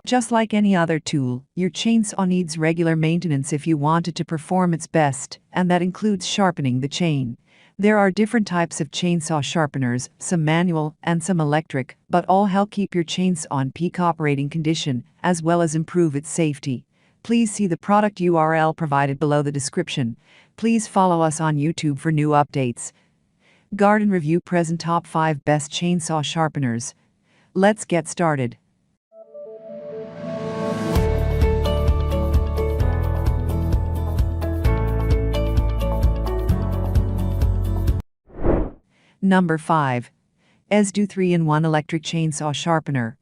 Just like any other tool, your chainsaw needs regular maintenance if you want it to perform its best, and that includes sharpening the chain. There are different types of chainsaw sharpeners, some manual and some electric, but all help keep your chainsaw in peak operating condition, as well as improve its safety. Please see the product URL provided below the description. Please follow us on YouTube for new updates. Garden Review present top 5 best chainsaw sharpeners. Let's get started. Number 5. EzzDoo 3-in-1 Electric Chainsaw Sharpener.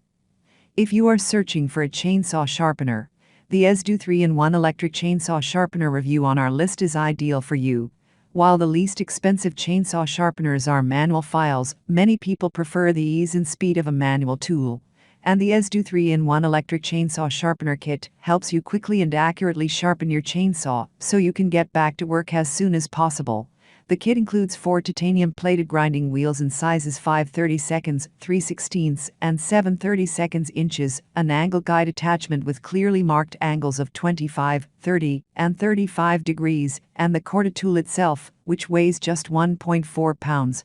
If you are searching for a chainsaw sharpener, the EzzDoo 3-in-1 Electric Chainsaw Sharpener review on our list is ideal for you. While the least expensive chainsaw sharpeners are manual files, many people prefer the ease and speed of a manual tool. And the EzzDoo 3-in-1 Electric Chainsaw Sharpener Kit helps you quickly and accurately sharpen your chainsaw so you can get back to work as soon as possible. The kit includes 4 titanium-plated grinding wheels in sizes 5/32, 3/16, and 7/32 inches, an angle guide attachment with clearly marked angles of 25, 30, and 35 degrees, and the corded tool itself, which weighs just 1.4 pounds.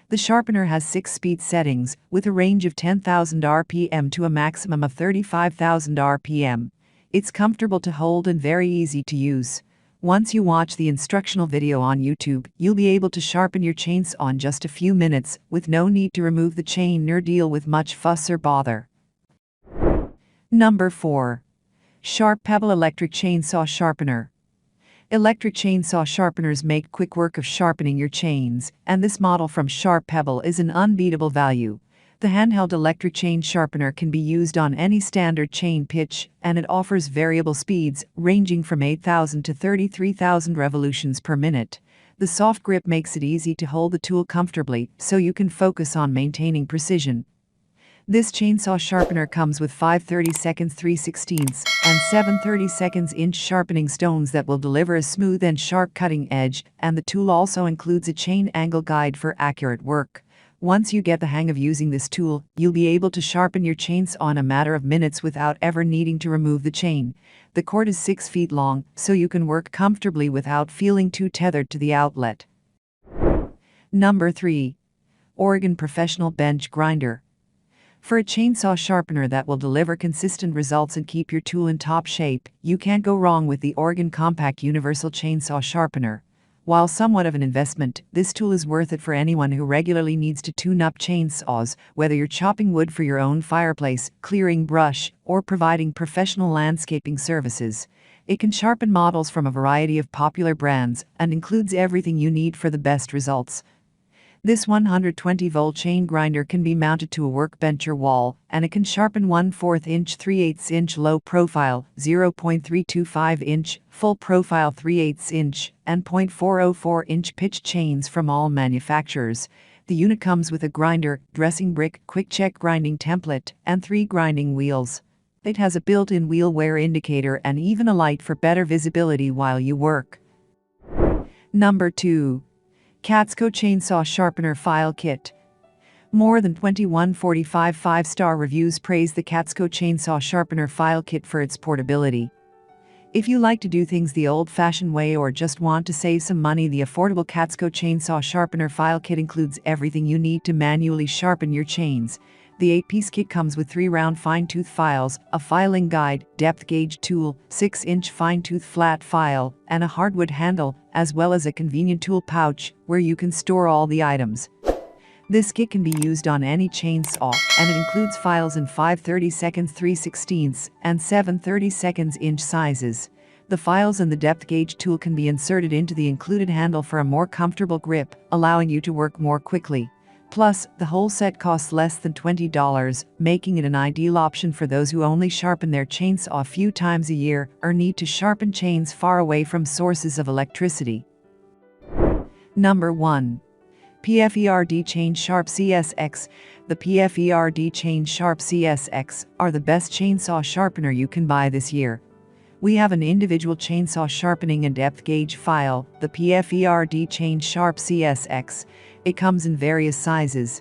The sharpener has 6 speed settings, with a range of 10,000 RPM to a maximum of 35,000 RPM. It's comfortable to hold and very easy to use. Once you watch the instructional video on YouTube, you'll be able to sharpen your chainsaw in just a few minutes, with no need to remove the chain nor deal with much fuss or bother. Number 4. Pebble Electric Chainsaw Sharpener. Electric chainsaw sharpeners make quick work of sharpening your chains, and this model from Pebble is an unbeatable value. The handheld electric chain sharpener can be used on any standard chain pitch, and it offers variable speeds, ranging from 8,000 to 33,000 revolutions per minute. The soft grip makes it easy to hold the tool comfortably, so you can focus on maintaining precision. This chainsaw sharpener comes with 5/32, 3/16, and 7/32 inch sharpening stones that will deliver a smooth and sharp cutting edge, and the tool also includes a chain angle guide for accurate work. Once you get the hang of using this tool, you'll be able to sharpen your chainsaw in a matter of minutes without ever needing to remove the chain. The cord is 6 feet long, so you can work comfortably without feeling too tethered to the outlet. Number 3. Oregon Professional Bench Grinder. For a chainsaw sharpener that will deliver consistent results and keep your tool in top shape, you can't go wrong with the Oregon Compact Universal Chainsaw Sharpener. While somewhat of an investment, this tool is worth it for anyone who regularly needs to tune up chainsaws, whether you're chopping wood for your own fireplace, clearing brush, or providing professional landscaping services. It can sharpen models from a variety of popular brands and includes everything you need for the best results. This 120-volt chain grinder can be mounted to a workbench or wall, and it can sharpen 1/4 inch 3/8 inch low profile, 0.325 inch, full profile 3/8 inch, and 0.404 inch pitch chains from all manufacturers. The unit comes with a grinder, dressing brick, quick check grinding template, and 3 grinding wheels. It has a built-in wheel wear indicator and even a light for better visibility while you work. Number 2. Katzco Chainsaw Sharpener File Kit. More than 2145 5-star reviews praise the Katzco Chainsaw Sharpener File Kit for its portability. If you like to do things the old-fashioned way or just want to save some money, the affordable Katzco Chainsaw Sharpener File Kit includes everything you need to manually sharpen your chains. The 8-piece kit comes with 3 round fine-tooth files, a filing guide, depth gauge tool, 6-inch fine-tooth flat file, and a hardwood handle, as well as a convenient tool pouch where you can store all the items. This kit can be used on any chainsaw, and it includes files in 5/32, 3/16, and 7/32 inch sizes. The files and the depth gauge tool can be inserted into the included handle for a more comfortable grip, allowing you to work more quickly. Plus, the whole set costs less than $20, making it an ideal option for those who only sharpen their chainsaw a few times a year or need to sharpen chains far away from sources of electricity. Number 1. PFERD Chain Sharp CSX. The PFERD Chain Sharp CSX are the best chainsaw sharpener you can buy this year. We have an individual chainsaw sharpening and depth gauge file, the PFERD Chain Sharp CSX. It comes in various sizes.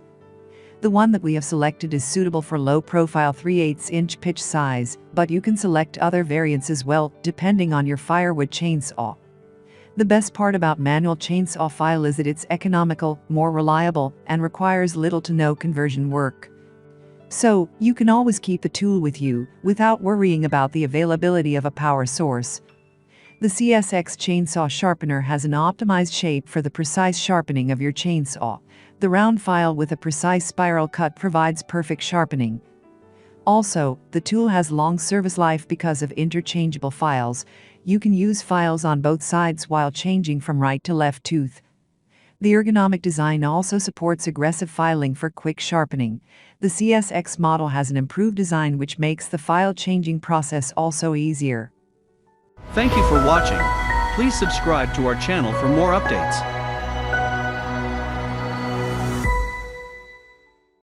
The one that we have selected is suitable for low-profile 3/8-inch pitch size, but you can select other variants as well, depending on your firewood chainsaw. The best part about manual chainsaw file is that it's economical, more reliable, and requires little to no conversion work. So, you can always keep the tool with you, without worrying about the availability of a power source. The CSX chainsaw sharpener has an optimized shape for the precise sharpening of your chainsaw. The round file with a precise spiral cut provides perfect sharpening. Also, the tool has long service life because of interchangeable files. You can use files on both sides while changing from right to left tooth. The ergonomic design also supports aggressive filing for quick sharpening. The CSX model has an improved design which makes the file changing process also easier. Thank you for watching. Please subscribe to our channel for more updates.